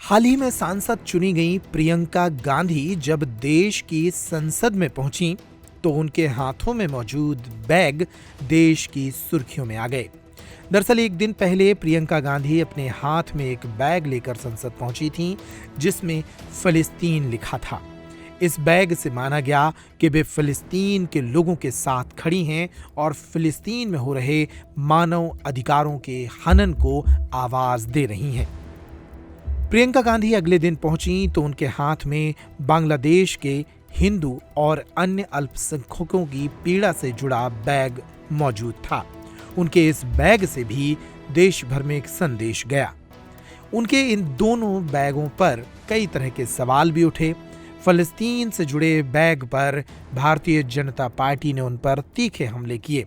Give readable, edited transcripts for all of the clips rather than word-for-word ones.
हाल ही में सांसद चुनी गई प्रियंका गांधी जब देश की संसद में पहुंची तो उनके हाथों में मौजूद बैग देश की सुर्खियों में आ गए। दरअसल एक दिन पहले प्रियंका गांधी अपने हाथ में एक बैग लेकर संसद पहुंची थीं, जिसमें फिलिस्तीन लिखा था। इस बैग से माना गया कि वे फिलिस्तीन के लोगों के साथ खड़ी हैं और फिलिस्तीन में हो रहे मानव अधिकारों के हनन को आवाज दे रही हैं। प्रियंका गांधी अगले दिन पहुंची तो उनके हाथ में बांग्लादेश के हिंदू और अन्य अल्पसंख्यकों की पीड़ा से जुड़ा बैग मौजूद था। उनके इस बैग से भी देश भर में एक संदेश गया। उनके इन दोनों बैगों पर कई तरह के सवाल भी उठे। फिलिस्तीन से जुड़े बैग पर भारतीय जनता पार्टी ने उन पर तीखे हमले किए।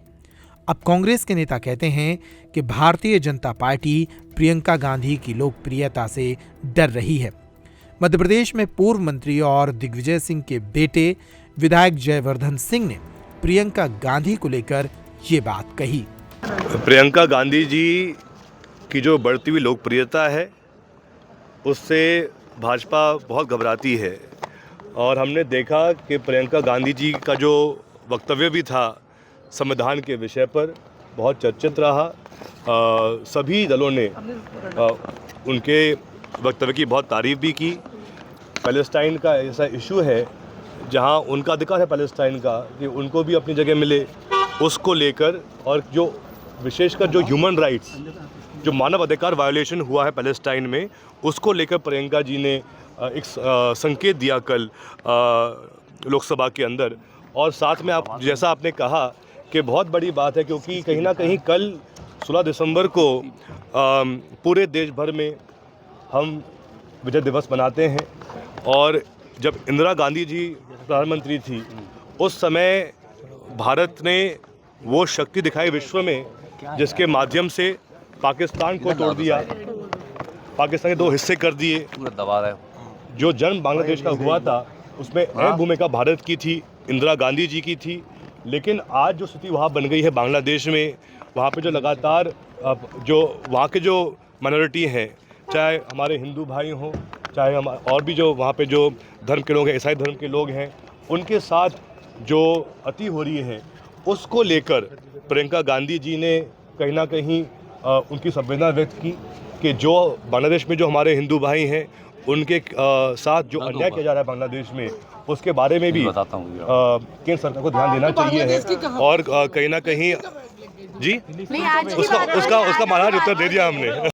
अब कांग्रेस के नेता कहते हैं कि भारतीय जनता पार्टी प्रियंका गांधी की लोकप्रियता से डर रही है। मध्य प्रदेश में पूर्व मंत्री और दिग्विजय सिंह के बेटे विधायक जयवर्धन सिंह ने प्रियंका गांधी को लेकर ये बात कही। प्रियंका गांधी जी की जो बढ़ती हुई लोकप्रियता है उससे भाजपा बहुत घबराती है और हमने देखा कि प्रियंका गांधी जी का जो वक्तव्य भी था संविधान के विषय पर बहुत चर्चित रहा। सभी दलों ने उनके वक्तव्य की बहुत तारीफ भी की। पैलेस्टाइन का ऐसा इशू है जहां उनका अधिकार है पैलेस्टाइन का कि उनको भी अपनी जगह मिले, उसको लेकर और जो विशेषकर जो ह्यूमन राइट्स, जो मानव अधिकार वायोलेशन हुआ है पैलेस्टाइन में, उसको लेकर प्रियंका जी ने एक संकेत दिया कल लोकसभा के अंदर। और साथ में आप जैसा आपने कहा कि बहुत बड़ी बात है क्योंकि कहीं ना कहीं कल 16 दिसंबर को पूरे देश भर में हम विजय दिवस मनाते हैं। और जब इंदिरा गांधी जी प्रधानमंत्री थी उस समय भारत ने वो शक्ति दिखाई विश्व में जिसके माध्यम से पाकिस्तान को तोड़ दिया, पाकिस्तान के दो हिस्से कर दिए। जो जन्म बांग्लादेश का हुआ था उसमें अहम भूमिका भारत की थी, इंदिरा गांधी जी की थी। लेकिन आज जो स्थिति वहाँ बन गई है बांग्लादेश में, वहाँ पे जो लगातार जो वहाँ के जो माइनॉरिटी हैं, चाहे हमारे हिंदू भाई हों, चाहे हम और भी जो वहाँ पे जो धर्म के लोग हैं, ईसाई धर्म के लोग हैं, उनके साथ जो अति हो रही है उसको लेकर प्रियंका गांधी जी ने कहीं ना कहीं उनकी संवेदना व्यक्त की कि जो बांग्लादेश में जो हमारे हिंदू भाई हैं उनके साथ जो अन्याय किया जा रहा है बांग्लादेश में, उसके बारे में भी केंद्र सरकार को ध्यान देना चाहिए है। और कहीं ना कहीं जी उसका महाराज उत्तर दे दिया हमने।